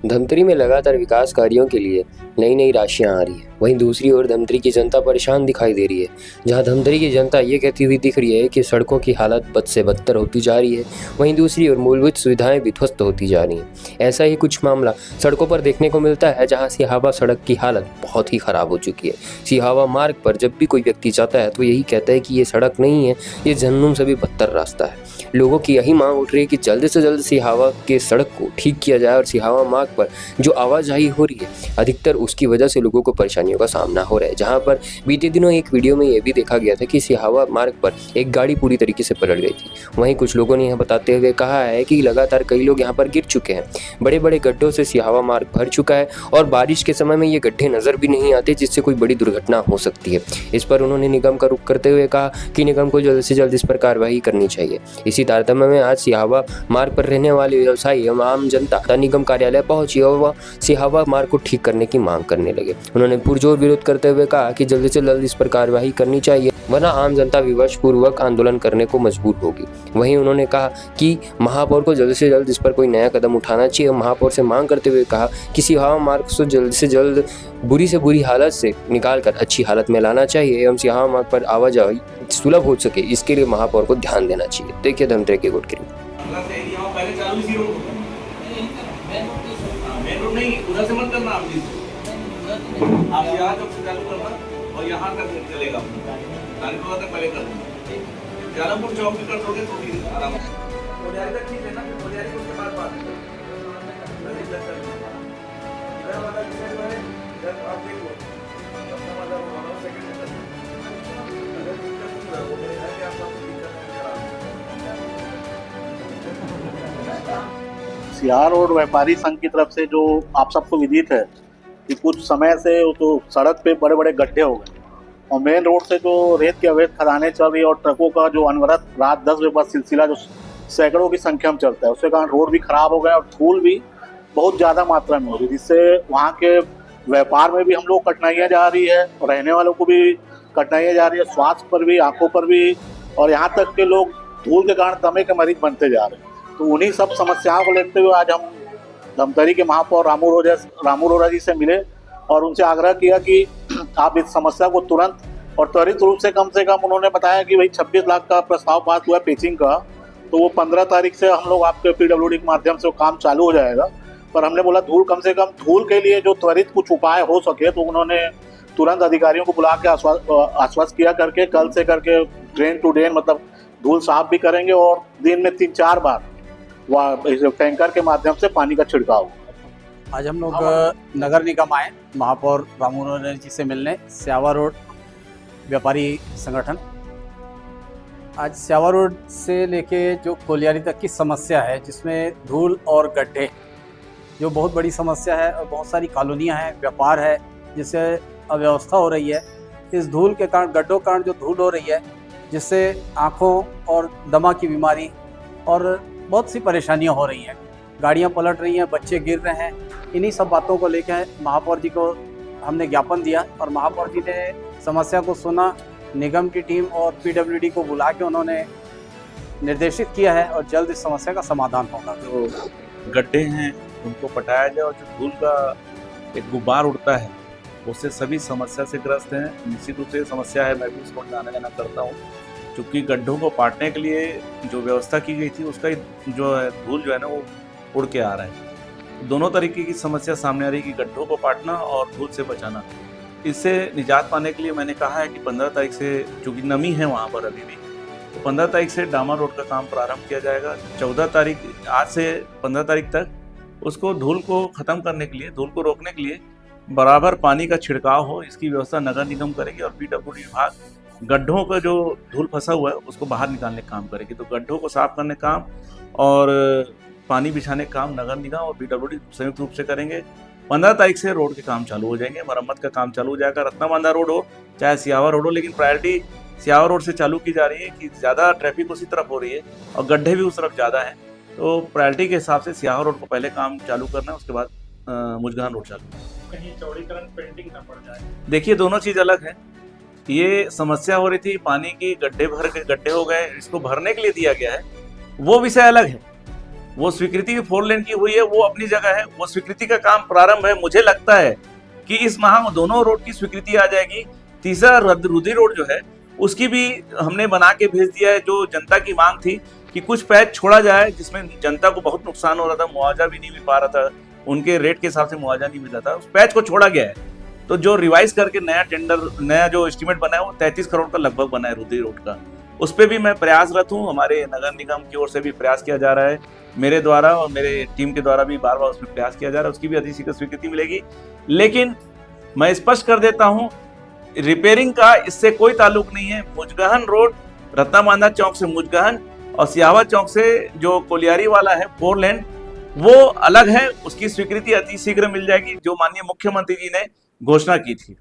धमतरी में लगातार विकास कार्यों के लिए नई नई राशियां आ रही है। वहीं दूसरी ओर धमतरी की जनता परेशान दिखाई दे रही है। जहां धमतरी की जनता ये कहती हुई दिख रही है कि सड़कों की हालत बद से बदतर होती जा रही है, वहीं दूसरी ओर मूलभूत सुविधाएं भी ध्वस्त होती जा रही हैं। ऐसा ही कुछ मामला सड़कों पर देखने को मिलता है, जहाँ सिहावा सड़क की हालत बहुत ही खराब हो चुकी है। सिहावा मार्ग पर जब भी कोई व्यक्ति जाता है तो यही कहता है कि ये सड़क नहीं है, ये जहन्नुम से भी बदतर रास्ता है। लोगों की यही मांग उठ रही है कि जल्द से जल्द सिहावा के सड़क को ठीक किया जाए और सिहावा मार्ग पर जो आवाजाही हो रही है अधिकतर उसकी वजह से लोगों को परेशानियों का सामना हो रहा है। जहां पर बीते दिनों एक वीडियो में यह भी देखा गया था कि सिहावा मार्ग पर एक गाड़ी पूरी तरीके से पलट गई थी। वहीं कुछ लोगों ने यह बताते हुए कहा है कि लगातार कई लोग यहाँ पर गिर चुके हैं। बड़े बड़े गड्ढों से सिहावा मार्ग भर चुका है और बारिश के समय में ये गड्ढे नजर भी नहीं आते, जिससे कोई बड़ी दुर्घटना हो सकती है। इस पर उन्होंने निगम का रुख करते हुए कहा कि निगम को जल्द से जल्द इस पर कार्रवाई करनी चाहिए। इसी तारतम्य में आज सिहावा मार्ग पर रहने वाले व्यवसायी एवं आम जनता निगम कार्यालय पहुंची और वह सिहावा मार्ग को ठीक करने की मांग करने लगे। उन्होंने पुरजोर विरोध करते हुए कहा कि जल्द से जल्द इस पर कार्रवाई करनी चाहिए, वरना आम जनता विवश पूर्वक आंदोलन करने को मजबूर होगी। वहीं उन्होंने कहा कि महापौर को जल्द से जल्द इस पर कोई नया कदम उठाना चाहिए। महापौर से मांग करते हुए कहा कि सिहावा मार्ग को जल्द से जल्द बुरी से बुरी हालत से निकालकर अच्छी हालत में लाना चाहिए एवं सिहावा मार्ग पर आवाजाही सुलभ हो सके, इसके लिए महापौर को ध्यान देना चाहिए। देखिए धमतरी की गुट की मेन रोड नहीं, उधर से मत करना आप यहाँ तक चालू करना और यहाँ तक चलेगा। नानीपुरा तक पहले कर देना, जालमपुर चौक भी कर दोगे तो भी आराम से। कोडियारी तक ठीक है ना, कोडियारी उसके बाद बात है। इधर वाला डिसाइड है, जब आप देखो अपना मतलब 1 सेकंड में अगर दिक्कत नहीं हो रही है कि आप आपको दिक्कत सिहार रोड व्यापारी संघ की तरफ से जो आप सबको विदित है कि कुछ समय से तो सड़क पे बड़े बड़े गड्ढे हो गए और मेन रोड से जो रेत की अवैध खदानें चल रही है और ट्रकों का जो अनवरत रात 10 बजे बाद सिलसिला जो सैकड़ों की संख्या में चलता है, उसके कारण रोड भी खराब हो गया और धूल भी बहुत ज़्यादा मात्रा में हो रही है, जिससे वहाँ के व्यापार में भी हम लोग कठिनाइयाँ जा रही है, रहने वालों को भी कठिनाइयाँ जा रही है, स्वास्थ्य पर भी, आँखों पर भी, और यहाँ तक के लोग धूल के कारण दमे के मरीज बनते जा रहे हैं। तो उन्हीं सब समस्याओं को लेते हुए आज हम धमतरी के महापौर रामू रोरा जी से मिले और उनसे आग्रह किया कि आप इस समस्या को तुरंत और त्वरित रूप से कम उन्होंने बताया कि भाई 26 लाख का प्रस्ताव पास हुआ है पेचिंग का, तो वो 15 तारीख से हम लोग आपके PWD के माध्यम से वो काम चालू हो जाएगा। पर हमने बोला धूल कम से कम धूल के लिए जो त्वरित कुछ उपाय हो सके, तो उन्होंने तुरंत अधिकारियों को बुला के आश्वस्त किया करके कल से करके ड्रेन टू ड्रेन मतलब धूल साफ भी करेंगे और दिन में 3-4 बार टैंकर के माध्यम से पानी का छिड़काव। आज हम लोग नगर निगम आए महापौर रामू रोरा जी से मिलने, सिहावा रोड व्यापारी संगठन। आज सिहावा रोड से लेके जो कोलियारी तक की समस्या है, जिसमें धूल और गड्ढे जो बहुत बड़ी समस्या है और बहुत सारी कॉलोनियां हैं, व्यापार है, जिससे अव्यवस्था हो रही है। इस धूल के कारण, गड्ढों के कारण जो धूल हो रही है, जिससे आँखों और दमा की बीमारी और बहुत सी परेशानियां हो रही हैं, गाड़ियां पलट रही हैं, बच्चे गिर रहे हैं। इन्हीं सब बातों को लेकर महापौर जी को हमने ज्ञापन दिया और महापौर जी ने समस्या को सुना। निगम की टीम और PWD को बुला के उन्होंने निर्देशित किया है और जल्द इस समस्या का समाधान होगा। जो गड्ढे हैं उनको पटाया जाए और जो धूल का एक गुब्बार उड़ता है उससे सभी समस्या से ग्रस्त हैं। निश्चित रूप से समस्या है, मैं भी इसको आना जाना करता हूँ, क्योंकि गड्ढों को पाटने के लिए जो व्यवस्था की गई थी उसका जो है धूल जो है ना वो उड़ के आ रहा है। दोनों तरीके की समस्या सामने आ रही है कि गड्ढों को पाटना और धूल से बचाना। इससे निजात पाने के लिए मैंने कहा है कि 15 तारीख से, चूँकि नमी है वहाँ पर अभी भी, तो 15 तारीख से डामर रोड का काम प्रारंभ किया जाएगा। 14 तारीख, आज से 15 तारीख तक उसको धूल को ख़त्म करने के लिए, धूल को रोकने के लिए बराबर पानी का छिड़काव हो, इसकी व्यवस्था नगर निगम करेगी और PWD विभाग गड्ढों का जो धूल फंसा हुआ है उसको बाहर निकालने का काम करेगी। तो गड्ढों को साफ करने का काम और पानी बिछाने का काम नगर निगम और PWD संयुक्त रूप से करेंगे। 15 तारीख से रोड के काम चालू हो जाएंगे, मरम्मत का काम चालू हो जाएगा। रत्नाबांधा रोड हो चाहे सिहावा रोड हो, लेकिन प्रायोरिटी सिहावा रोड से चालू की जा रही है कि ज़्यादा ट्रैफिक उसी तरफ हो रही है और गड्ढे भी उस तरफ ज़्यादा हैं। तो प्रायोरिटी के हिसाब से सिहावा रोड को पहले काम चालू करना है, उसके बाद मुजगान रोड चालू। कहीं चौड़ीकरण पेंटिंग ना पड़ जाए। देखिए दोनों चीज़ अलग है। ये समस्या हो रही थी पानी की, गड्ढे हो गए, इसको भरने के लिए दिया गया है, वो विषय अलग है। वो स्वीकृति भी 4 लेन की हुई है, वो अपनी जगह है, वो स्वीकृति का काम प्रारंभ है। मुझे लगता है कि इस माह दोनों रोड की स्वीकृति आ जाएगी। तीसरा रुधि रोड जो है उसकी भी हमने बना के भेज दिया है। जो जनता की मांग थी कि कुछ पैच छोड़ा जाए जिसमें जनता को बहुत नुकसान हो रहा था, मुआवजा भी नहीं मिल पा रहा था, उनके रेट के हिसाब से मुआवजा नहीं मिल रहा था, उस पैच को छोड़ा गया है। तो जो रिवाइज करके नया टेंडर, नया जो एस्टीमेट बना है वो 33 करोड़ का लगभग बना है रुधि रोड का। उस पर भी मैं प्रयासरत हूँ, हमारे नगर निगम की ओर से भी प्रयास किया जा रहा है, मेरे द्वारा और मेरे टीम के द्वारा भी बार बार उसमें प्रयास किया जा रहा है, उसकी भी अतिशीघ्र स्वीकृति मिलेगी। लेकिन मैं स्पष्ट कर देता हूँ, रिपेयरिंग का इससे कोई ताल्लुक नहीं है। मुजगहन रोड, रत्नाबांधा चौक से मुजगहन और सियावा चौक से जो कोलियारी वाला है 4 लेन, वो अलग है, उसकी स्वीकृति अतिशीघ्र मिल जाएगी, जो माननीय मुख्यमंत्री जी ने घोषणा की थी।